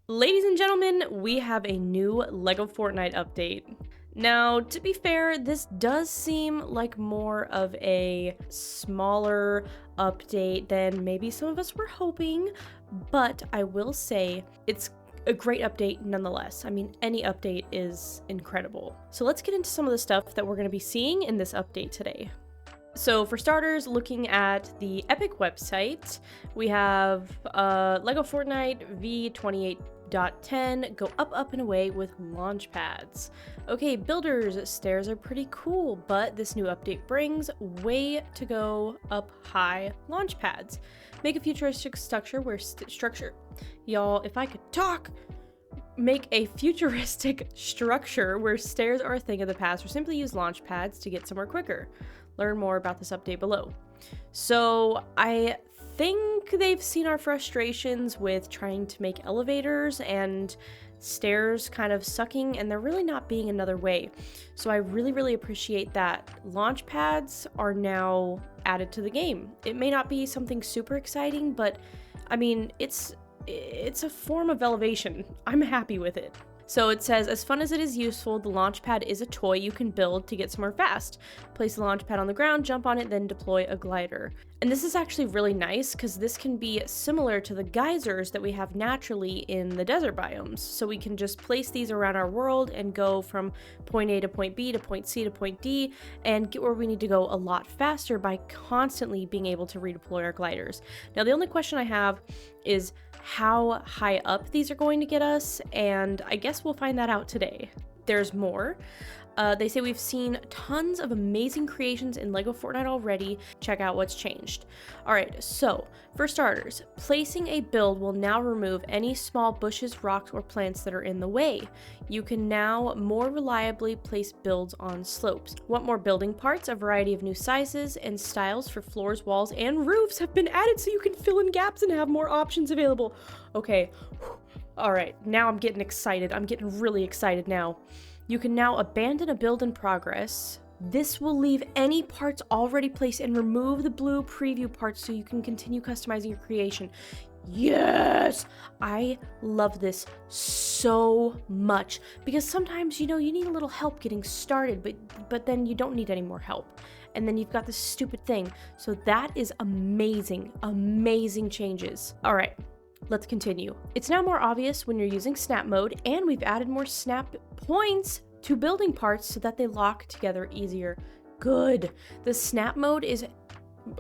Ladies and gentlemen, we have a new Lego Fortnite update. Now, to be fair, this does seem like more of a smaller update than maybe some of us were hoping, but I will say it's a great update nonetheless. I mean, any update is incredible. So let's get into some of the stuff that we're going to be seeing in this update today. So for starters, looking at the Epic website, we have Lego Fortnite v28.10 go up and away with launch pads. Okay, builders, stairs are pretty cool, but this new update brings way to go up high launch pads. Make a futuristic structure where y'all, if I could talk, make a futuristic structure where stairs are a thing of the past, or simply use launch pads to get somewhere quicker. Learn more about this update below. So I think they've seen our frustrations with trying to make elevators and stairs kind of sucking, and there really not being another way. So I really appreciate that launch pads are now added to the game. It may not be something super exciting, but I mean, it's a form of elevation. I'm happy with it. So it says, as fun as it is useful, the launch pad is a toy you can build to get somewhere fast. Place the launch pad on the ground, jump on it, then deploy a glider. And this is actually really nice because this can be similar to the geysers that we have naturally in the desert biomes. So we can just place these around our world and go from point A to point B to point C to point D and get where we need to go a lot faster by constantly being able to redeploy our gliders. Now, the only question I have is how high up these are going to get us, and I guess we'll find that out today. There's more. They say we've seen tons of amazing creations in Lego Fortnite already. Check out what's changed. Alright, so for starters, placing a build will now remove any small bushes, rocks, or plants that are in the way. You can now more reliably place builds on slopes. Want more building parts? A variety of new sizes and styles for floors, walls, and roofs have been added so you can fill in gaps and have more options available. Okay, alright, now I'm getting excited. I'm getting really excited now. You can now abandon a build in progress. This will leave any parts already placed and remove the blue preview parts so you can continue customizing your creation. Yes! I love this so much because sometimes, you need a little help getting started, but then you don't need any more help. And then you've got this stupid thing. So that is amazing, amazing changes. All right. Let's continue. It's now more obvious when you're using snap mode, and we've added more snap points to building parts so that they lock together easier. Good. The snap mode is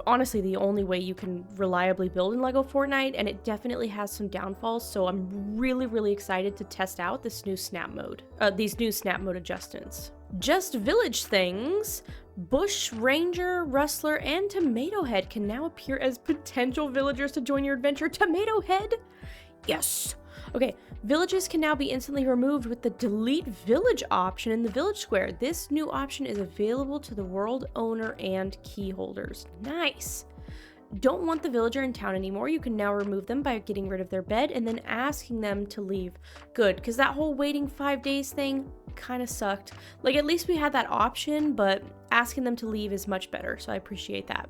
honestly the only way you can reliably build in Lego Fortnite, and it definitely has some downfalls, so I'm really excited to test out this new snap mode, these new snap mode adjustments. Just village things. Bush Ranger, Rustler, and Tomato Head can now appear as potential villagers to join your adventure. Tomato Head? Yes! Okay, villages can now be instantly removed with the delete village option in the village square. This new option is available to the world owner and key holders. Nice! Don't want the villager in town anymore. You can now remove them by getting rid of their bed and then asking them to leave. Good, because that whole waiting 5 days thing kind of sucked. Like, at least we had that option, but asking them to leave is much better, so I appreciate that.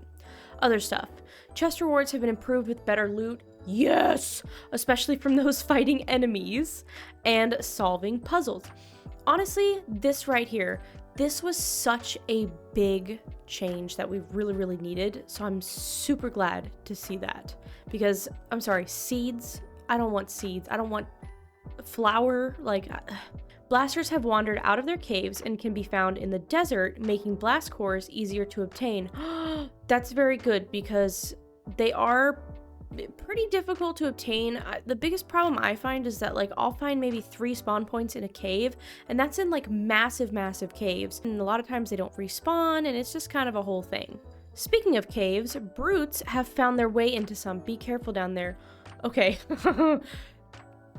Other stuff. Chest rewards have been improved with better loot. Yes! Especially from those fighting enemies and solving puzzles. Honestly, this right here, this was such a big change that we really needed, so I'm super glad to see that. Because, I'm sorry, seeds? I don't want seeds. I don't want flour. Blasters have wandered out of their caves and can be found in the desert, making blast cores easier to obtain. That's very good because they are pretty difficult to obtain. The biggest problem I find is that I'll find maybe 3 spawn points in a cave, and that's in massive caves, and a lot of times they don't respawn, and it's just kind of a whole thing. Speaking of caves, brutes have found their way into some. Be careful down there. Okay.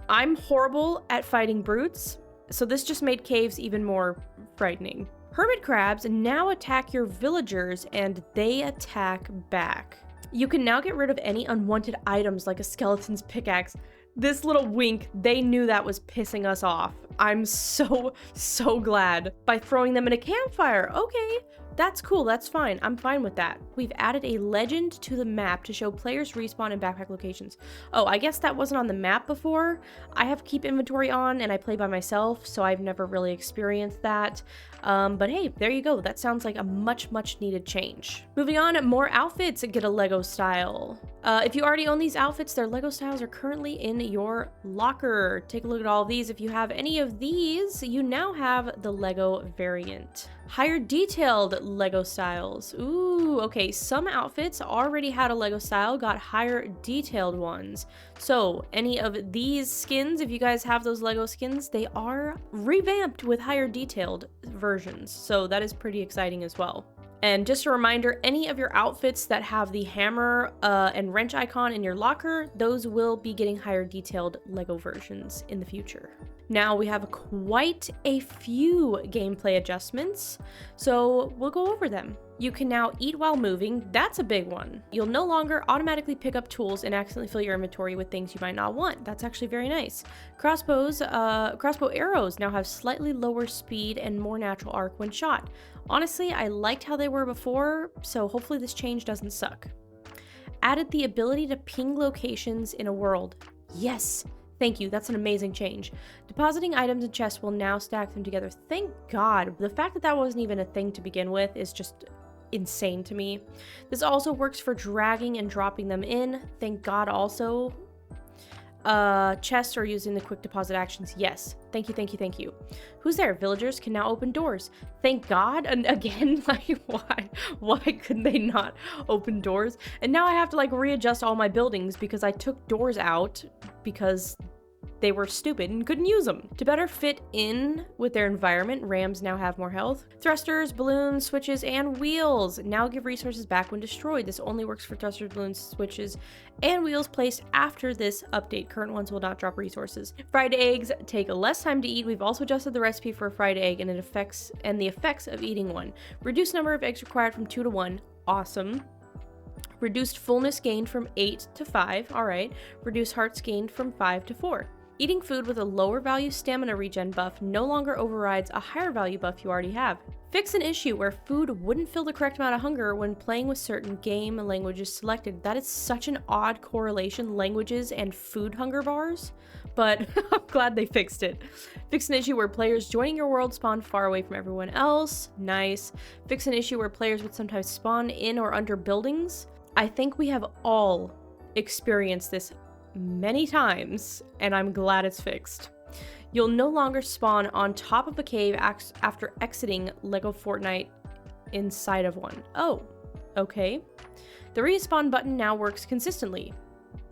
I'm horrible at fighting brutes, so this just made caves even more frightening. Hermit crabs now attack your villagers, and they attack back. You can now get rid of any unwanted items like a skeleton's pickaxe. This little wink, they knew that was pissing us off. I'm so glad. By throwing them in a campfire. Okay, That's cool, that's fine. I'm fine with that. We've added a legend to the map to show players respawn and backpack locations. Oh, I guess that wasn't on the map before. I have keep inventory on and I play by myself, so I've never really experienced that. But hey, there you go. That sounds like a much needed change. Moving on, more outfits get a Lego style. If you already own these outfits, their Lego styles are currently in your locker. Take a look at all of these. If you have any of these, you now have the Lego variant. Higher detailed Lego styles. Ooh, okay, some outfits already had a Lego style, got higher detailed ones. So any of these skins, if you guys have those Lego skins, they are revamped with higher detailed versions. So that is pretty exciting as well. And just a reminder, any of your outfits that have the hammer and wrench icon in your locker, those will be getting higher detailed Lego versions in the future. Now we have quite a few gameplay adjustments, so we'll go over them. You can now eat while moving. That's a big one. You'll no longer automatically pick up tools and accidentally fill your inventory with things you might not want. That's actually very nice. Crossbow arrows now have slightly lower speed and more natural arc when shot. Honestly, I liked how they were before, so hopefully this change doesn't suck. Added the ability to ping locations in a world. Yes! Thank you, that's an amazing change. Depositing items in chests will now stack them together. Thank God. The fact that that wasn't even a thing to begin with is just insane to me. This also works for dragging and dropping them in. Thank God also. Chests are using the quick deposit actions. Yes. Thank you. Who's there? Villagers can now open doors. Thank God. And again, like, why couldn't they not open doors? And now I have to like readjust all my buildings because I took doors out because they were stupid and couldn't use them. To better fit in with their environment, rams now have more health. Thrusters, balloons, switches, and wheels now give resources back when destroyed. This only works for thrusters, balloons, switches, and wheels placed after this update. Current ones will not drop resources. Fried eggs take less time to eat. We've also adjusted the recipe for a fried egg and the effects of eating one. Reduced number of eggs required from 2 to 1. Awesome. Reduced fullness gained from 8 to 5. All right. Reduced hearts gained from 5 to 4. Eating food with a lower value stamina regen buff no longer overrides a higher value buff you already have. Fix an issue where food wouldn't fill the correct amount of hunger when playing with certain game languages selected. That is such an odd correlation, languages and food hunger bars, but I'm glad they fixed it. Fix an issue where players joining your world spawn far away from everyone else. Nice. Fix an issue where players would sometimes spawn in or under buildings. I think we have all experienced this many times, and I'm glad it's fixed. You'll no longer spawn on top of a cave after exiting Lego Fortnite inside of one. Oh, okay. The respawn button now works consistently.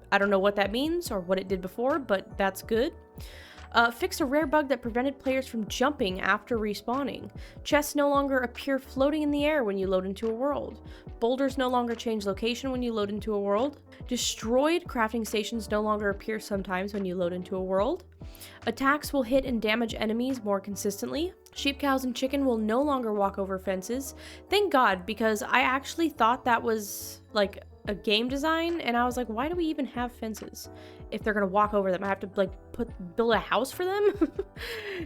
I don't know what that means or what it did before, but that's good. Fix a rare bug that prevented players from jumping after respawning. Chests no longer appear floating in the air when you load into a world. Boulders no longer change location when you load into a world. Destroyed crafting stations no longer appear sometimes when you load into a world. Attacks will hit and damage enemies more consistently. Sheep, cows, and chicken will no longer walk over fences. Thank God, because I actually thought that was like a game design, and I was like, why do we even have fences if they're gonna walk over them? I have to like build a house for them.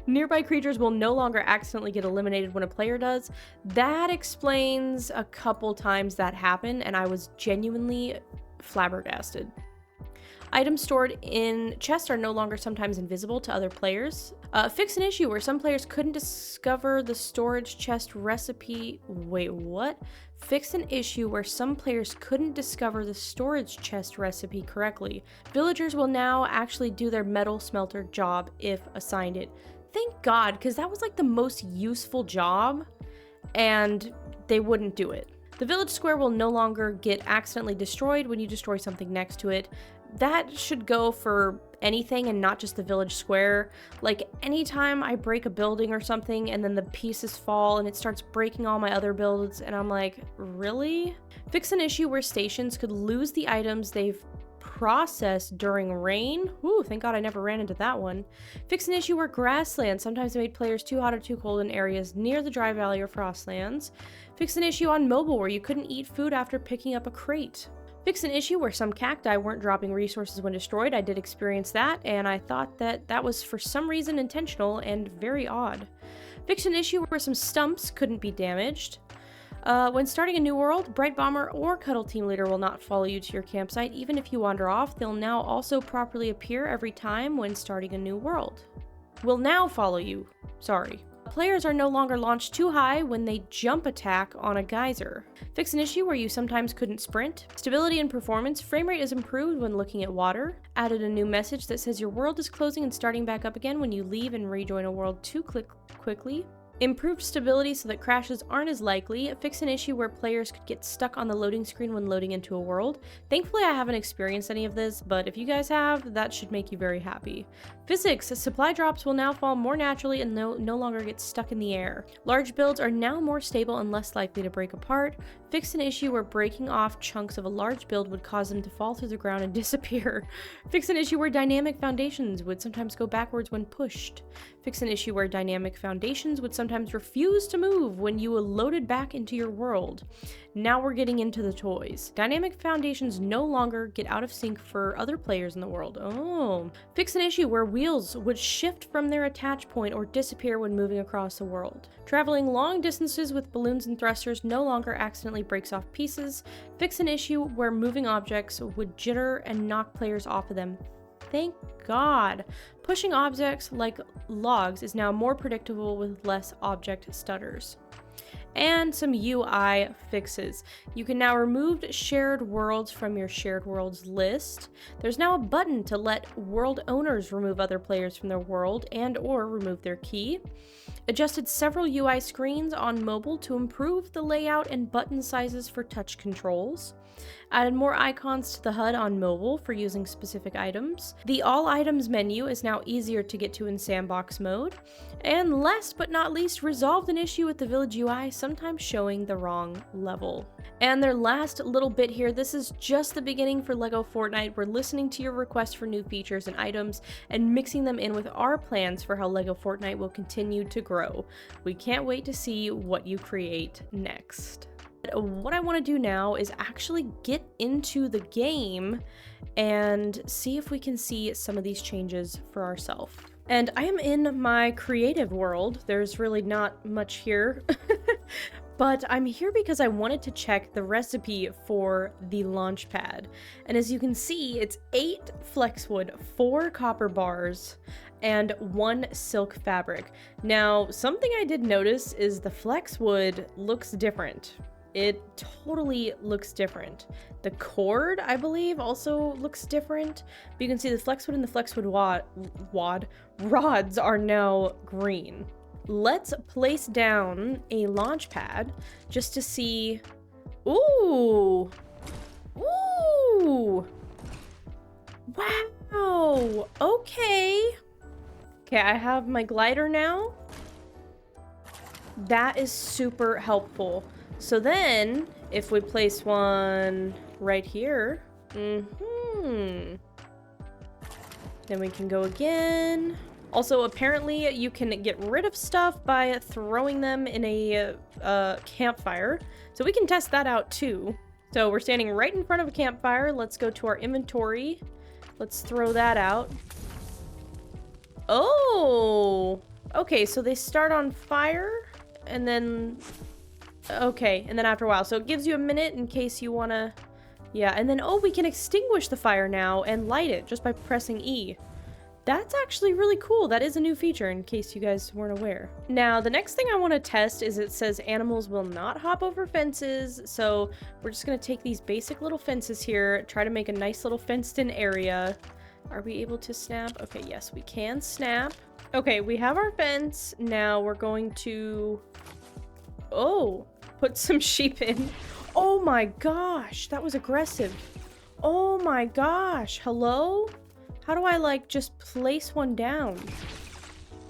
Nearby creatures will no longer accidentally get eliminated when a player does. That explains a couple times that happened, and I was genuinely flabbergasted. Items stored in chests are no longer sometimes invisible to other players. Fix an issue where some players couldn't discover the storage chest recipe. Wait, what? Fix an issue where some players couldn't discover the storage chest recipe correctly. Villagers will now actually do their metal smelter job if assigned it. Thank God, because that was like the most useful job, and they wouldn't do it. The village square will no longer get accidentally destroyed when you destroy something next to it. That should go for anything and not just the village square. Like, anytime I break a building or something and then the pieces fall and it starts breaking all my other builds, and I'm like, really? Fix an issue where stations could lose the items they've processed during rain. Ooh, thank God I never ran into that one. Fix an issue where grasslands sometimes made players too hot or too cold in areas near the dry valley or frostlands. Fix an issue on mobile where you couldn't eat food after picking up a crate. Fix an issue where some cacti weren't dropping resources when destroyed. I did experience that, and I thought that was for some reason intentional and very odd. Fix an issue where some stumps couldn't be damaged. When starting a new world, Bright Bomber or Cuddle Team Leader will not follow you to your campsite. Even if you wander off, they'll now also properly appear every time when starting a new world. Will now follow you. Sorry. Players are no longer launched too high when they jump attack on a geyser. Fix an issue where you sometimes couldn't sprint. Stability and performance. Frame rate is improved when looking at water. Added a new message that says your world is closing and starting back up again when you leave and rejoin a world too quickly. Improved stability so that crashes aren't as likely. Fix an issue where players could get stuck on the loading screen when loading into a world. Thankfully, I haven't experienced any of this, but if you guys have, that should make you very happy. Physics. Supply drops will now fall more naturally and no longer get stuck in the air. Large builds are now more stable and less likely to break apart. Fix an issue where breaking off chunks of a large build would cause them to fall through the ground and disappear. Fix an issue where dynamic foundations would sometimes go backwards when pushed. Fix an issue where dynamic foundations would sometimes refuse to move when you were loaded back into your world. Now we're getting into the toys. Dynamic foundations no longer get out of sync for other players in the world. Oh. Fix an issue where wheels would shift from their attach point or disappear when moving across the world. Traveling long distances with balloons and thrusters no longer accidentally breaks off pieces. Fix an issue where moving objects would jitter and knock players off of them. Thank God. Pushing objects like logs is now more predictable with less object stutters. And some UI fixes. You can now remove shared worlds from your shared worlds list. There's now a button to let world owners remove other players from their world and/or remove their key. Adjusted several UI screens on mobile to improve the layout and button sizes for touch controls. Added more icons to the HUD on mobile for using specific items. The All Items menu is now easier to get to in sandbox mode. And last but not least, resolved an issue with the village UI sometimes showing the wrong level. And their last little bit here, this is just the beginning for Lego Fortnite. We're listening to your requests for new features and items and mixing them in with our plans for how Lego Fortnite will continue to grow. We can't wait to see what you create next. What I want to do now is actually get into the game and see if we can see some of these changes for ourselves. And I am in my creative world. There's really not much here, but I'm here because I wanted to check the recipe for the launch pad. And as you can see, it's 8 flexwood, 4 copper bars, and 1 silk fabric. Now, something I did notice is the flexwood looks different. It totally looks different. The cord, I believe, also looks different. But you can see the flexwood and the flexwood rods are now green. Let's place down a launch pad just to see. Ooh! Ooh! Wow! Okay. Okay, I have my glider now. That is super helpful. So then, if we place one right here, then we can go again. Also, apparently, you can get rid of stuff by throwing them in a campfire. So we can test that out too. So we're standing right in front of a campfire. Let's go to our inventory. Let's throw that out. Oh! Okay, so they start on fire, and then... Okay, and then after a while. So it gives you a minute in case you want to... Yeah, and then, oh, we can extinguish the fire now and light it just by pressing E. That's actually really cool. That is a new feature in case you guys weren't aware. Now, the next thing I want to test is it says animals will not hop over fences. So we're just going to take these basic little fences here, try to make a nice little fenced-in area. Are we able to snap? Okay, yes, we can snap. Okay, we have our fence. Now we're going to... Oh, put some sheep in. Oh my gosh, that was aggressive. Oh my gosh, hello? How do I, like, just place one down?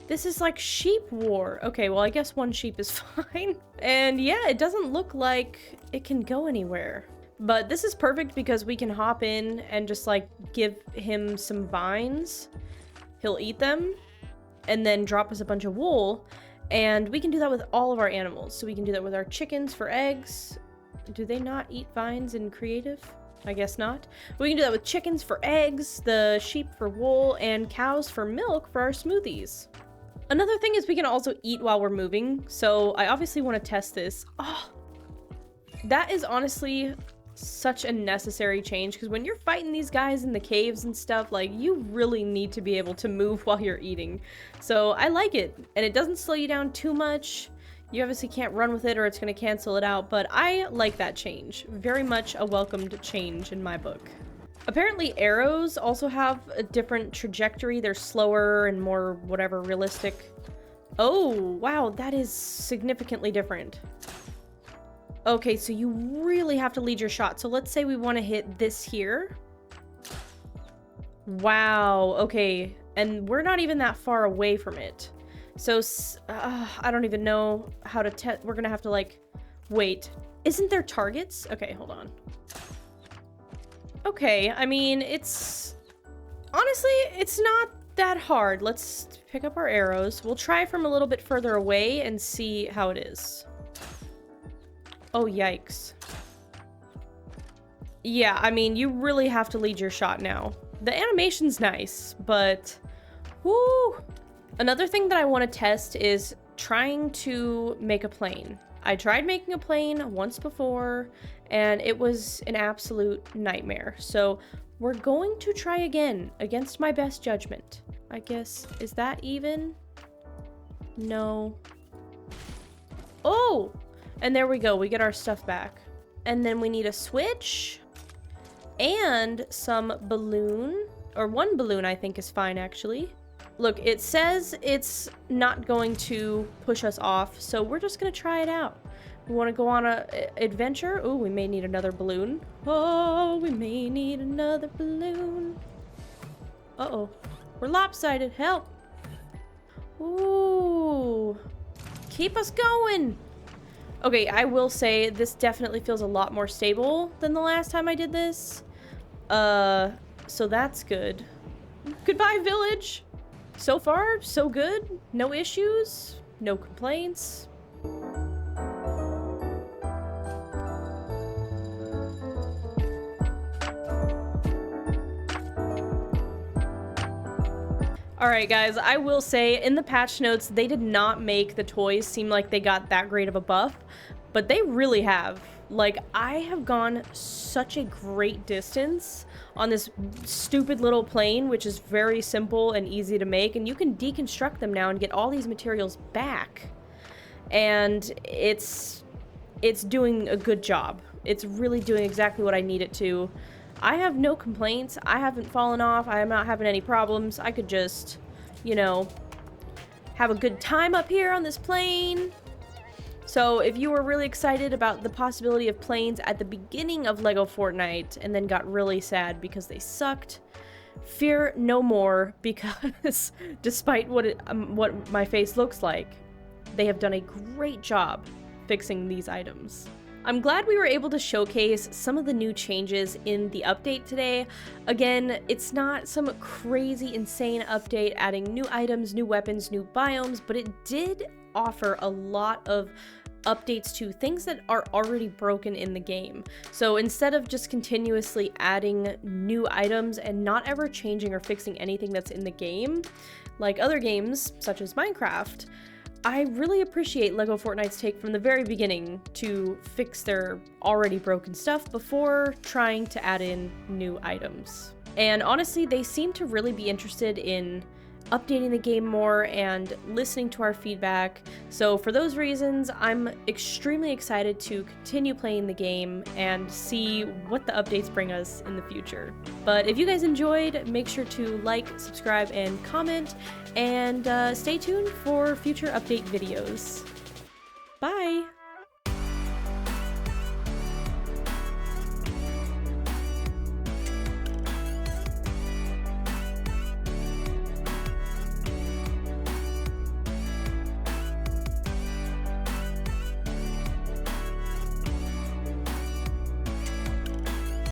This is like sheep war. Okay, well, I guess one sheep is fine. And yeah, it doesn't look like it can go anywhere. But this is perfect because we can hop in and just, like, give him some vines. He'll eat them and then drop us a bunch of wool. And we can do that with all of our animals. So we can do that with our chickens for eggs. Do they not eat vines in creative? I guess not. We can do that with chickens for eggs, the sheep for wool, and cows for milk for our smoothies. Another thing is we can also eat while we're moving. So I obviously want to test this. Oh, That is honestly such a necessary change, because when you're fighting these guys in the caves and stuff, like, you really need to be able to move while you're eating. So I like it, and it doesn't slow you down too much. You obviously can't run with it or it's going to cancel it out, but I like that change. Very much a welcomed change in my book. Apparently arrows also have a different trajectory. They're slower and more whatever realistic. Oh, wow, that is significantly different. Okay, so you really have to lead your shot. So let's say we want to hit this here. Wow, okay. And we're not even that far away from it. So, I don't even know how to test. We're gonna have to, like, wait. Isn't there targets? Okay, hold on. Okay, I mean, honestly, it's not that hard. Let's pick up our arrows. We'll try from a little bit further away and see how it is. Oh, yikes. Yeah, I mean, you really have to lead your shot now. The animation's nice, but whoo! Another thing that I want to test is trying to make a plane. I tried making a plane once before, and it was an absolute nightmare. So we're going to try again, against my best judgment. I guess, is that even? No. Oh! And there we go, we get our stuff back. And then we need a switch and some balloon, or one balloon I think is fine actually. Look, it says it's not going to push us off, so we're just gonna try it out. We wanna go on a adventure. Oh, we may need another balloon. Oh, we may need another balloon. Uh-oh, we're lopsided, help. Ooh, keep us going. Okay, I will say this definitely feels a lot more stable than the last time I did this. So that's good. Goodbye, village! So far, so good. No issues, no complaints. Alright guys, I will say, in the patch notes, they did not make the toys seem like they got that great of a buff, but they really have. Like, I have gone such a great distance on this stupid little plane, which is very simple and easy to make, and you can deconstruct them now and get all these materials back. And it's doing a good job. It's really doing exactly what I need it to. I have no complaints. I haven't fallen off. I am not having any problems. I could just, you know, have a good time up here on this plane. So if you were really excited about the possibility of planes at the beginning of Lego Fortnite and then got really sad because they sucked, fear no more, because despite what my face looks like, they have done a great job fixing these items. I'm glad we were able to showcase some of the new changes in the update today. Again, it's not some crazy, insane update adding new items, new weapons, new biomes, but it did offer a lot of updates to things that are already broken in the game. So instead of just continuously adding new items and not ever changing or fixing anything that's in the game, like other games such as Minecraft, I really appreciate Lego Fortnite's take from the very beginning to fix their already broken stuff before trying to add in new items. And honestly, they seem to really be interested in updating the game more and listening to our feedback. So for those reasons, I'm extremely excited to continue playing the game and see what the updates bring us in the future. But if you guys enjoyed, make sure to like, subscribe, and comment, and stay tuned for future update videos. Bye!